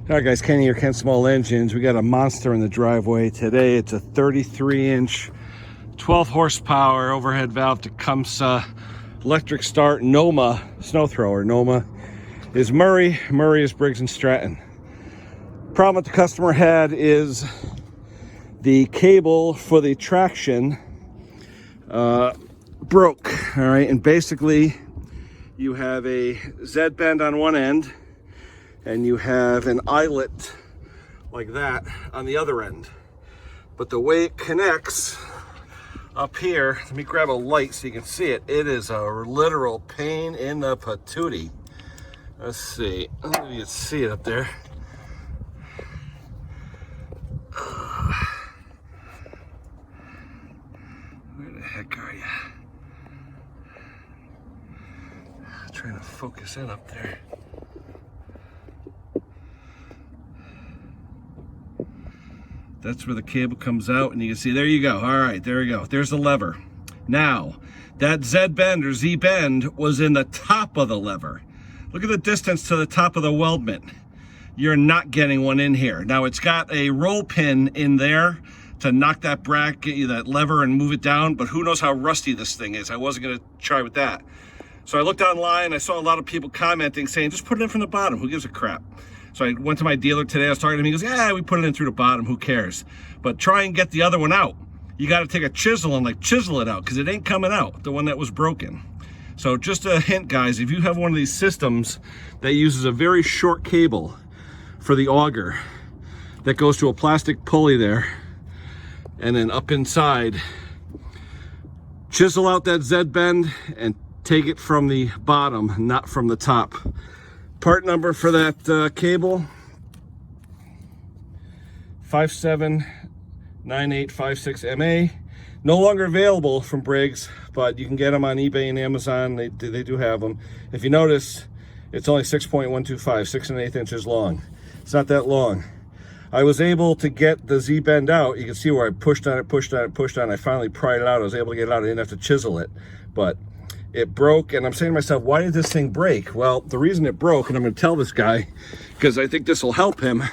All right, guys, Kenny here, Ken Small Engines. We got a monster in the driveway today. It's a 33-inch, 12 horsepower overhead valve Tecumseh electric start NOMA snow thrower. NOMA is Murray. Murray is Briggs and Stratton. Problem that the customer had is the cable for the traction broke. All right, and basically you have a Z bend on one end and you have an eyelet like that on the other end. But the way it connects up here, let me grab a light so you can see it. It is a literal pain in the patootie. Let's see, I don't know if you can see it up there. Where the heck are you? Trying to focus in up there. That's where the cable comes out, and you can see, there you go. All right, there you go. There's the lever. Now, that Z bend or Z bend was in the top of the lever. Look at the distance to the top of the weldment. You're not getting one in here. Now, it's got a roll pin in there to knock that bracket, that lever, and move it down, but who knows how rusty this thing is. I wasn't gonna try with that. So I looked online, I saw a lot of people commenting saying, just put it in from the bottom, who gives a crap? So I went to my dealer today, I was talking to him, he goes, yeah, we put it in through the bottom, who cares? But try and get the other one out. You gotta take a chisel and like chisel it out, because it ain't coming out, the one that was broken. So just a hint, guys, if you have one of these systems that uses a very short cable for the auger, that goes to a plastic pulley there, and then up inside, chisel out that Z bend and take it from the bottom, not from the top. Part number for that cable, 579856MA. No longer available from Briggs, but you can get them on eBay and Amazon. They do have them. If you notice, it's only 6.125, 6 1/8 inches long. It's not that long. I was able to get the Z bend out. You can see where I pushed on it, pushed on it, pushed on it. I finally pried it out. I was able to get it out. I didn't have to chisel it, but it broke, and I'm saying to myself, why did this thing break? Well, the reason it broke, and I'm going to tell this guy because I think this will help him.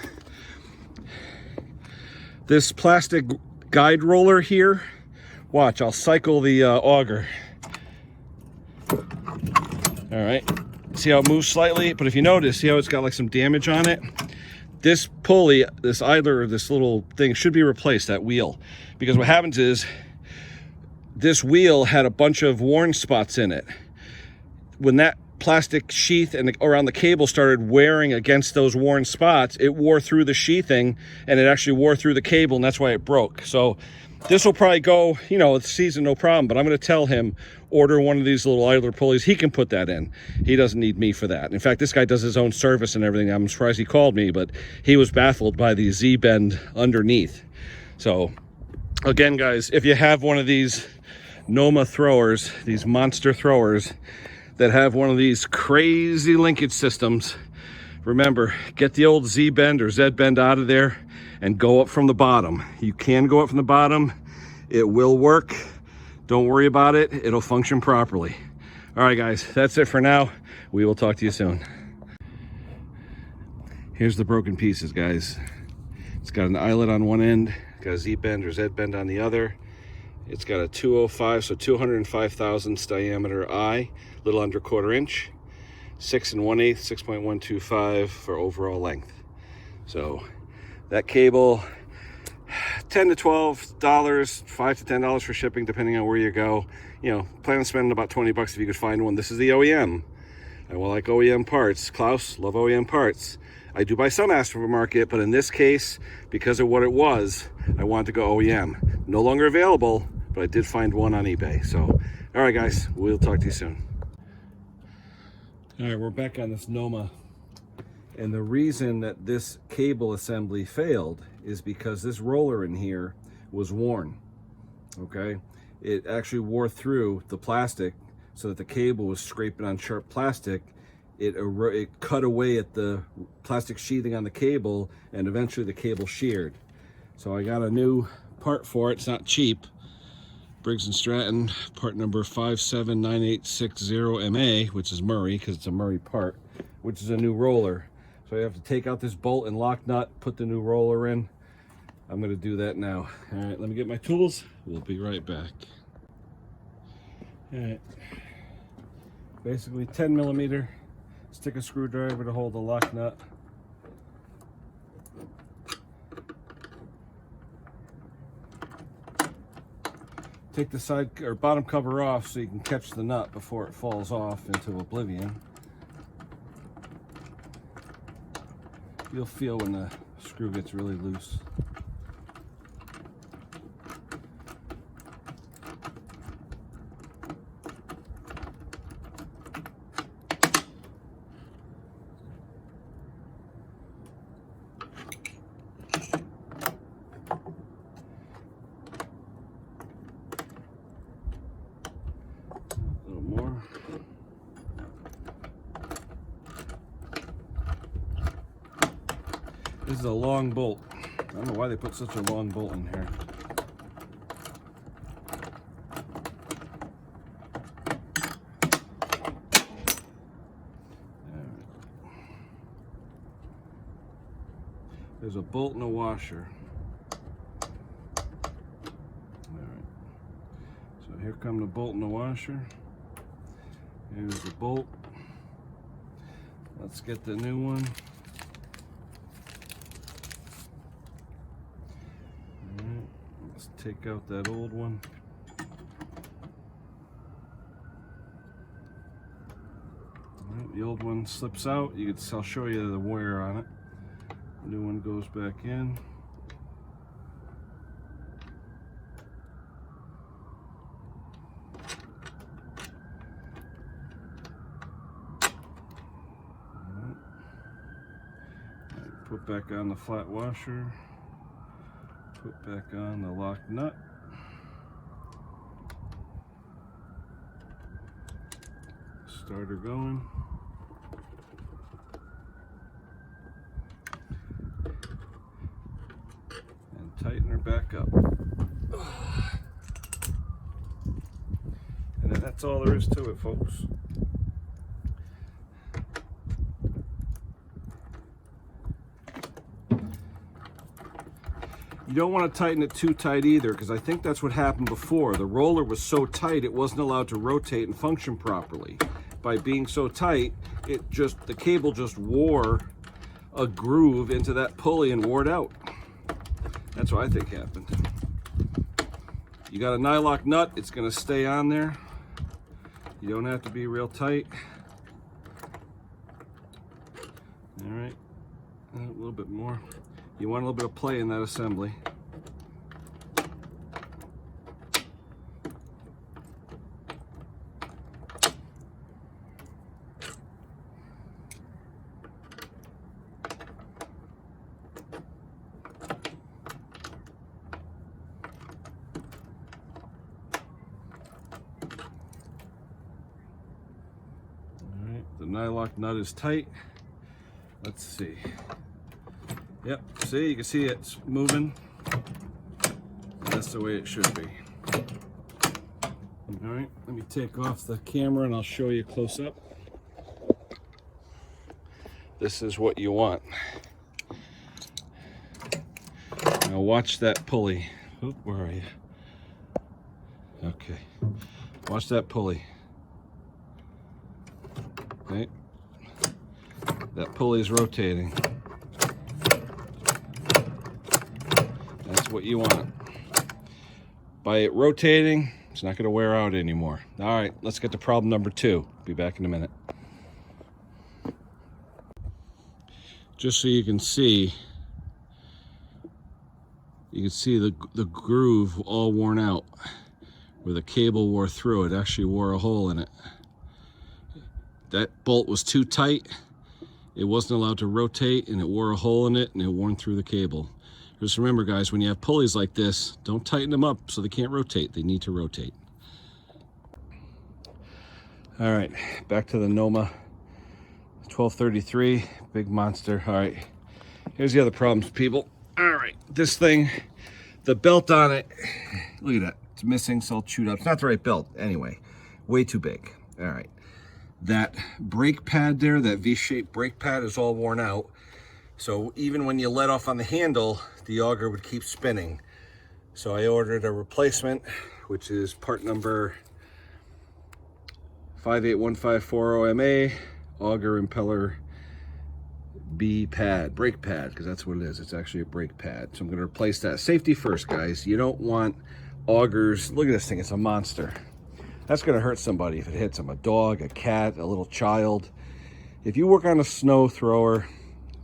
This plastic guide roller here, watch, I'll cycle the auger. All right, see how it moves slightly? But if you notice, see how it's got like some damage on it? This pulley, this idler, this little thing should be replaced, that wheel. Because what happens is, this wheel had a bunch of worn spots in it. When that plastic sheath and around the cable started wearing against those worn spots, it wore through the sheathing and it actually wore through the cable, and that's why it broke. So this will probably go, you know, the season, no problem, but I'm gonna tell him, order one of these little idler pulleys. He can put that in. He doesn't need me for that. In fact, this guy does his own service and everything. I'm surprised he called me, but he was baffled by the Z bend underneath. So again, guys, if you have one of these NOMA throwers, these monster throwers that have one of these crazy linkage systems, remember, get the old Z bend or Z bend out of there and go up from the bottom. You can go up from the bottom. It will work. Don't worry about it. It'll function properly. All right, guys, that's it for now. We will talk to you soon. Here's the broken pieces, guys. It's got an eyelet on one end, got a Z bend or Z bend on the other. It's got a 205, so 205 thousandths diameter eye, little under 1/4 inch, 6 1/8, 6.125 for overall length. So that cable, $10 to $12, $5 to $10 for shipping, depending on where you go. You know, plan on spending about 20 bucks if you could find one. This is the OEM. I will like OEM parts. Klaus, love OEM parts. I do buy some aftermarket, but in this case, because of what it was, I wanted to go OEM. No longer available, but I did find one on eBay. So, all right, guys, we'll talk to you soon. All right, we're back on this NOMA. And the reason that this cable assembly failed is because this roller in here was worn, okay? It actually wore through the plastic so that the cable was scraping on sharp plastic. It cut away at the plastic sheathing on the cable, and eventually the cable sheared. So I got a new part for it. It's not cheap. Briggs & Stratton, part number 579860MA, which is Murray, because it's a Murray part, which is a new roller. So I have to take out this bolt and lock nut, put the new roller in. I'm going to do that now. All right, let me get my tools. We'll be right back. All right. Basically 10 millimeter. Stick a screwdriver to hold the lock nut. Take the side or bottom cover off so you can catch the nut before it falls off into oblivion. You'll feel when the screw gets really loose. A little more. This is a long bolt. I don't know why they put such a long bolt in here. There's a bolt and a washer. Alright. So here come the bolt and the washer. Here's the bolt. Let's get the new one. Alright. Let's take out that old one. Alright, the old one slips out. I'll show you the wear on it. New one goes back in. Put back on the flat washer. Put back on the lock nut. Start her going. Tighten her back up. And then that's all there is to it, folks. You don't want to tighten it too tight either, because I think that's what happened before. The roller was so tight it wasn't allowed to rotate and function properly. By being so tight, the cable just wore a groove into that pulley and wore it out. That's what I think happened. You got a nylock nut, it's going to stay on there. You don't have to be real tight. All right, a little bit more. You want a little bit of play in that assembly. The nylock nut is tight. Let's see. Yep, see, you can see it's moving. That's the way it should be. All right, let me take off the camera and I'll show you close up. This is what you want. Now watch that pulley. Oop, where are you? Okay, watch that pulley. Okay, that pulley is rotating. That's what you want. By it rotating, it's not going to wear out anymore. All right, let's get to problem number 2. Be back in a minute. Just so you can see the groove all worn out, where the cable wore through. It actually wore a hole in it. That bolt was too tight. It wasn't allowed to rotate, and it wore a hole in it, and it worn through the cable. Just remember, guys, when you have pulleys like this, don't tighten them up so they can't rotate. They need to rotate. All right, back to the NOMA 1233, big monster. All right, here's the other problems, people. All right, this thing, the belt on it, look at that. It's missing, so I'll chew it up. It's not the right belt, anyway. Way too big. All right. that brake pad there, that V-shaped brake pad, is all worn out. So even when you let off on the handle, the auger would keep spinning. So I ordered a replacement, which is part number 581540MA, auger impeller B pad, brake pad, because that's what it is. It's actually a brake pad. So I'm going to replace that. Safety first, guys. You don't want augers. Look at this thing. It's a monster. That's going to hurt somebody if it hits them. A dog, a cat, a little child. If you work on a snow thrower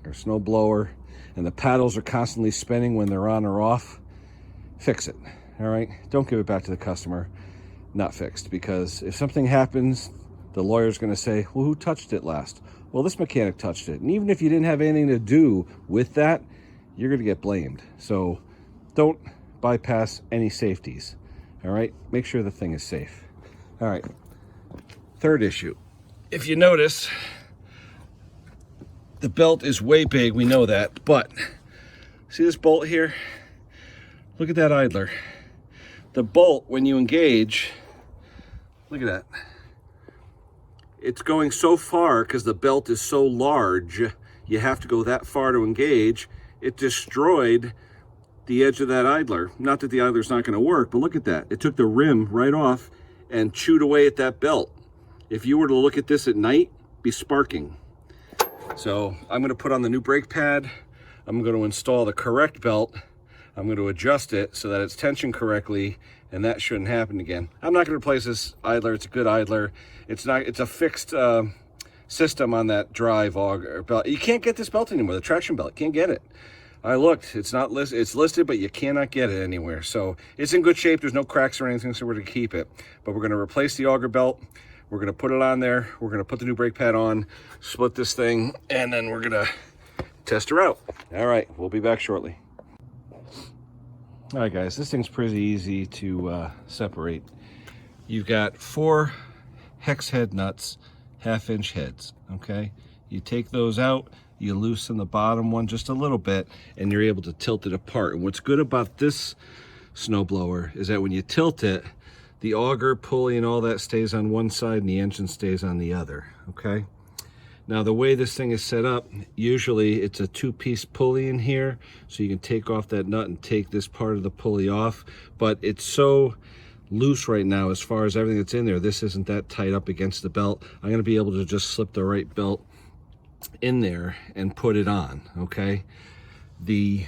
or snow blower and the paddles are constantly spinning when they're on or off, fix it. All right? Don't give it back to the customer not fixed, because if something happens, the lawyer's going to say, well, who touched it last? Well, this mechanic touched it. And even if you didn't have anything to do with that, you're going to get blamed. So don't bypass any safeties. All right? Make sure the thing is safe. All right. Third issue. If you notice, the belt is way big. We know that. But see this bolt here? Look at that idler. The bolt, when you engage, look at that. It's going so far because the belt is so large, you have to go that far to engage. It destroyed the edge of that idler. Not that the idler's not going to work, but look at that. It took the rim right off and chewed away at that belt. If you were to look at this at night, it'd be sparking. So I'm going to put on the new brake pad. I'm going to install the correct belt. I'm going to adjust it so that it's tensioned correctly, and that shouldn't happen again. I'm not going to replace this idler. It's a good idler. It's a fixed system on that drive auger belt. You can't get this belt anymore, the traction belt. Can't get it. I looked. It's not listed. It's listed, but you cannot get it anywhere. So it's in good shape. There's no cracks or anything, so we're going to keep it. But we're going to replace the auger belt. We're going to put it on there. We're going to put the new brake pad on, split this thing, and then we're going to test her out. All right. We'll be back shortly. All right, guys, this thing's pretty easy to separate. You've got 4 hex head nuts, 1/2-inch heads, okay? You take those out, you loosen the bottom one just a little bit, and you're able to tilt it apart. And what's good about this snowblower is that when you tilt it, the auger, pulley, and all that stays on one side, and the engine stays on the other, okay? Now, the way this thing is set up, usually it's a 2-piece pulley in here, so you can take off that nut and take this part of the pulley off, but it's so loose right now as far as everything that's in there. This isn't that tight up against the belt. I'm going to be able to just slip the right belt in there and put it on, okay? The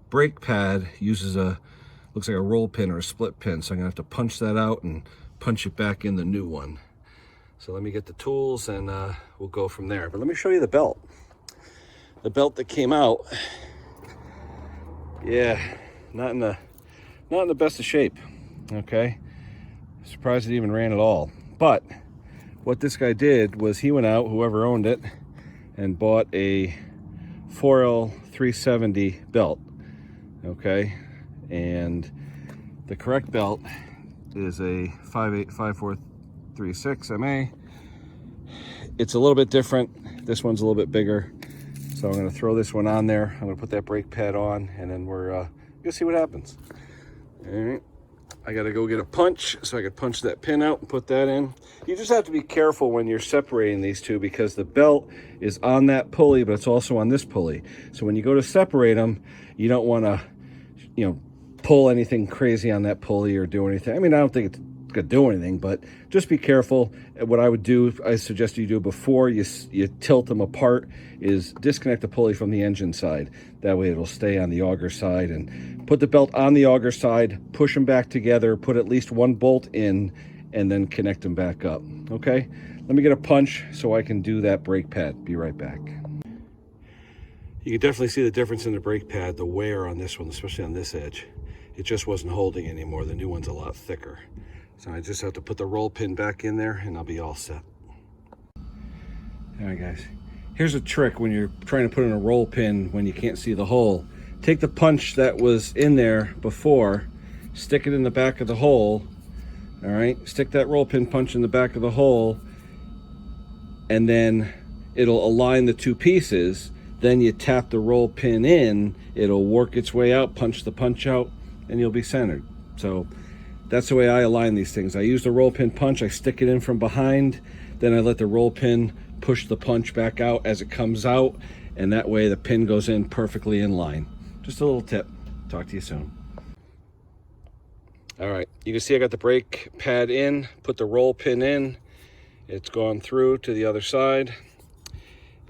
brake pad uses looks like a roll pin or a split pin, so I'm going to have to punch that out and punch it back in the new one. So let me get the tools and we'll go from there. But let me show you the belt. The belt that came out, yeah, not in the best of shape. Okay, surprised it even ran at all. But what this guy did was he went out, whoever owned it, and bought a 4L 370 belt. Okay, and the correct belt is a 585436 MA. It's a little bit different. This one's a little bit bigger. So I'm going to throw this one on there. I'm going to put that brake pad on, and then we're going to see what happens. All right. I got to go get a punch so I could punch that pin out and put that in. You just have to be careful when you're separating these two, because the belt is on that pulley, but it's also on this pulley. So when you go to separate them, you don't want to, pull anything crazy on that pulley or do anything. I mean, I don't think it's going to do anything, but just be careful. What I would do, I suggest you do before you tilt them apart, is disconnect the pulley from the engine side. That way it'll stay on the auger side, and put the belt on the auger side, push them back together, put at least one bolt in, and then connect them back up. Okay, let me get a punch so I can do that brake pad. Be right back. You can definitely see the difference in the brake pad, the wear on this one, especially on this edge. It just wasn't holding anymore. The new one's a lot thicker. So I just have to put the roll pin back in there and I'll be all set. All right, guys. Here's a trick when you're trying to put in a roll pin when you can't see the hole. Take the punch that was in there before, stick it in the back of the hole. All right, stick that roll pin punch in the back of the hole, and then it'll align the two pieces. Then you tap the roll pin in, it'll work its way out, punch the punch out, and you'll be centered. So that's the way I align these things. I use the roll pin punch, I stick it in from behind, Then I let the roll pin push the punch back out as it comes out, and that way the pin goes in perfectly in line. Just a little tip. Talk to you soon. All right, you can see I got the brake pad in, put the roll pin in. It's gone through to the other side.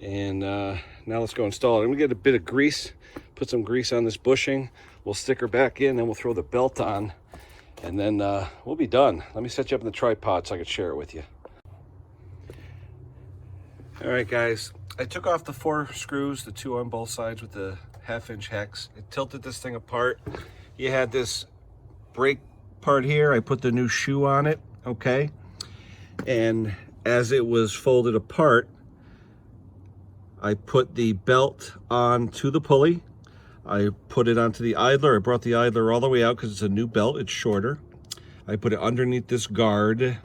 And now let's go install it. I'm gonna get a bit of grease, put some grease on this bushing. We'll stick her back in, then we'll throw the belt on, and then we'll be done. Let me set you up in the tripod so I can share it with you. All right, guys, I took off the 4 screws, the 2 on both sides with the 1/2-inch hex. I tilted this thing apart. You had this brake part here. I put the new shoe on it, okay? And as it was folded apart, I put the belt onto the pulley. I put it onto the idler. I brought the idler all the way out because it's a new belt. It's shorter. I put it underneath this guard,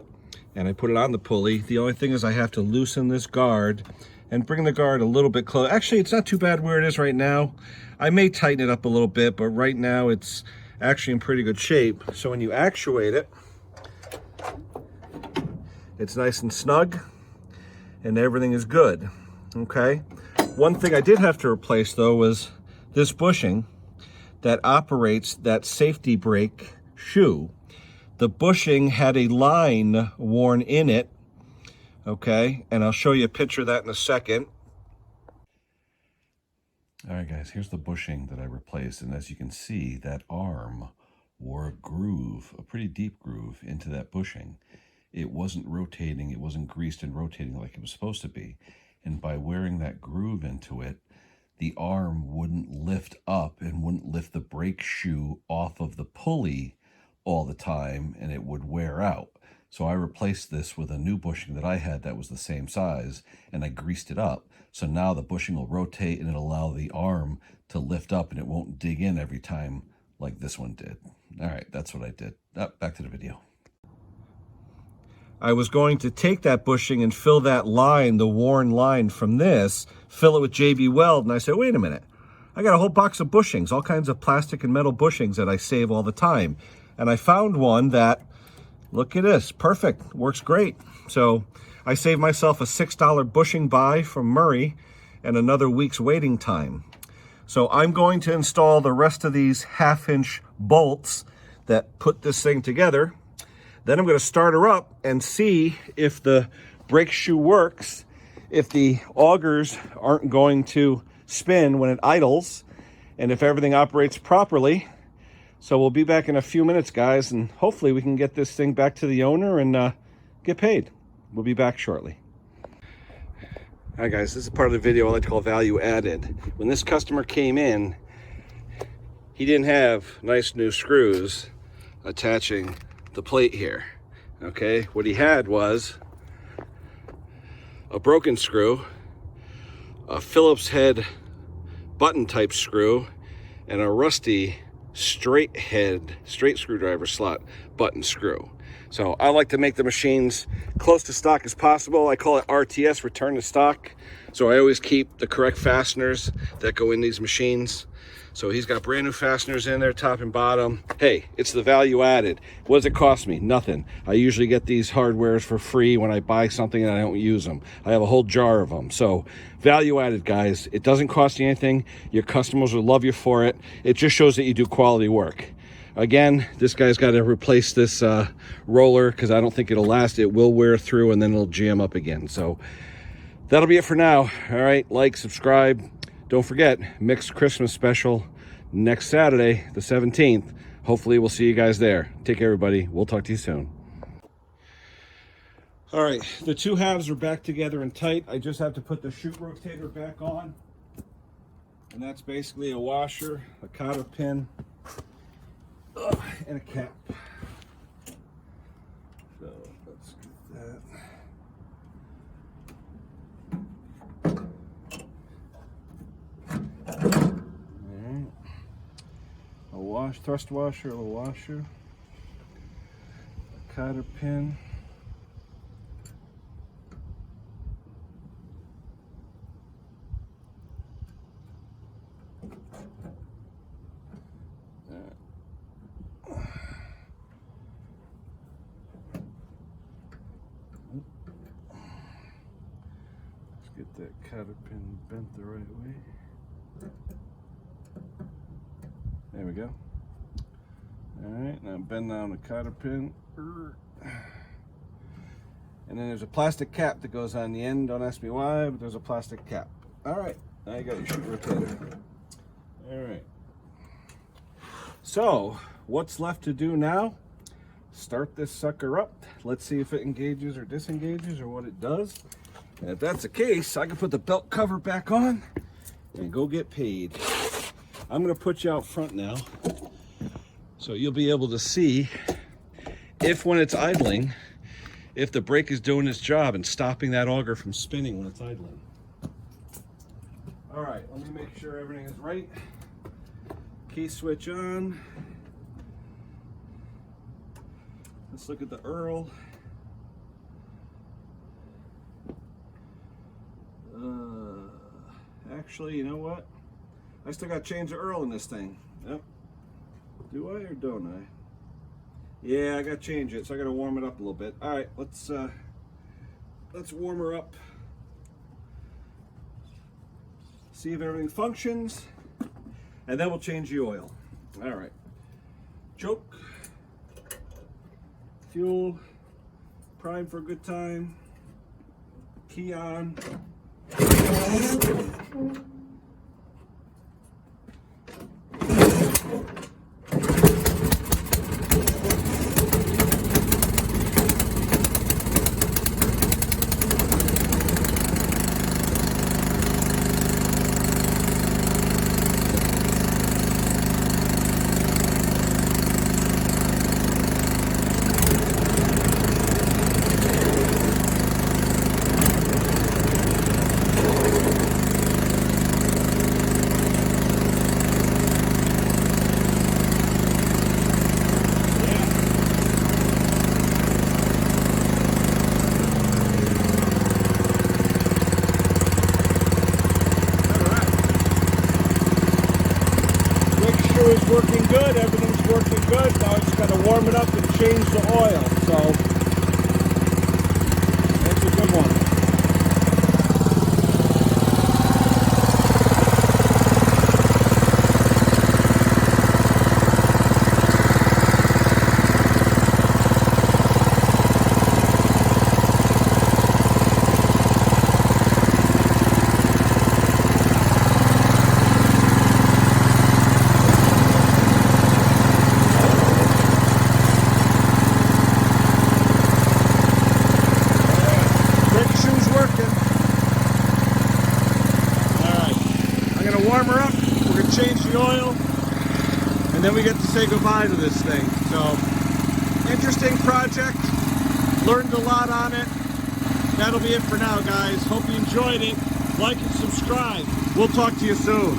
and I put it on the pulley. The only thing is I have to loosen this guard and bring the guard a little bit close. Actually, it's not too bad where it is right now. I may tighten it up a little bit, but right now it's actually in pretty good shape. So when you actuate it, it's nice and snug, and everything is good, okay? One thing I did have to replace, though, was this bushing that operates that safety brake shoe. The bushing had a line worn in it, okay? And I'll show you a picture of that in a second. All right, guys, here's the bushing that I replaced. And as you can see, that arm wore a groove, a pretty deep groove into that bushing. It wasn't rotating, it wasn't greased and rotating like it was supposed to be. And by wearing that groove into it, the arm wouldn't lift up and wouldn't lift the brake shoe off of the pulley all the time, and it would wear out. So I replaced this with a new bushing that I had that was the same size, and I greased it up. So now the bushing will rotate and it'll allow the arm to lift up and it won't dig in every time like this one did. All right, that's what I did. Back to the video. I was going to take that bushing and fill that line, the worn line from this, fill it with JB Weld, and I said, wait a minute, I got a whole box of bushings, all kinds of plastic and metal bushings that I save all the time. And I found one that, look at this, perfect, works great. So I saved myself a $6 bushing buy from Murray and another week's waiting time. So I'm going to install the rest of these 1/2-inch bolts that put this thing together. Then I'm going to start her up and see if the brake shoe works, if the augers aren't going to spin when it idles, and if everything operates properly. So we'll be back in a few minutes, guys, and hopefully we can get this thing back to the owner and get paid. We'll be back shortly. All right, guys, this is part of the video I like to call value added. When this customer came in, he didn't have nice new screws attaching the plate here, okay? What he had was a broken screw, a Phillips head button type screw, and a rusty straight screwdriver slot button screw. So I like to make the machines close to stock as possible. I call it RTS, return to stock. So I always keep the correct fasteners that go in these machines. So he's got brand new fasteners in there, top and bottom. Hey, it's the value added. What does it cost me? Nothing. I usually get these hardwares for free when I buy something and I don't use them. I have a whole jar of them. So value added, guys. It doesn't cost you anything. Your customers will love you for it. It just shows that you do quality work. Again, this guy's got to replace this roller because I don't think it'll last. It will wear through and then it'll jam up again. So that'll be it for now. All right, like, subscribe. Don't forget, Mixed Christmas Special next Saturday, the 17th. Hopefully we'll see you guys there. Take care, everybody. We'll talk to you soon. All right, the two halves are back together and tight. I just have to put the chute rotator back on. And that's basically a washer, a cotter pin, and a cap. So let's get that. A thrust washer, a washer, a cotter pin, that cotter pin bent the right way. There we go. Alright, now bend down the cotter pin. And then there's a plastic cap that goes on the end. Don't ask me why, but there's a plastic cap. Alright, now you got your shoot rotator. Alright. So, what's left to do now? Start this sucker up. Let's see if it engages or disengages or what it does. And if that's the case, I can put the belt cover back on and go get paid. I'm going to put you out front now so you'll be able to see if when it's idling, if the brake is doing its job and stopping that auger from spinning when it's idling. All right, let me make sure everything is right. Key switch on. Let's look at the Earl. Actually, you know what? I still got to change the Earl in this thing. Yep. Do I or don't I? Yeah, I got to change it, so I got to warm it up a little bit. All right, let's warm her up. See if everything functions, and then we'll change the oil. All right. Choke. Fuel. Prime for a good time. Key on. Is working good, everything's working good. Now I just got to warm it up and change the oil. So that's a good one. Warm her up, we're going to change the oil, and then we get to say goodbye to this thing. So, interesting project, learned a lot on it. That'll be it for now, guys. Hope you enjoyed it. Like and subscribe. We'll talk to you soon.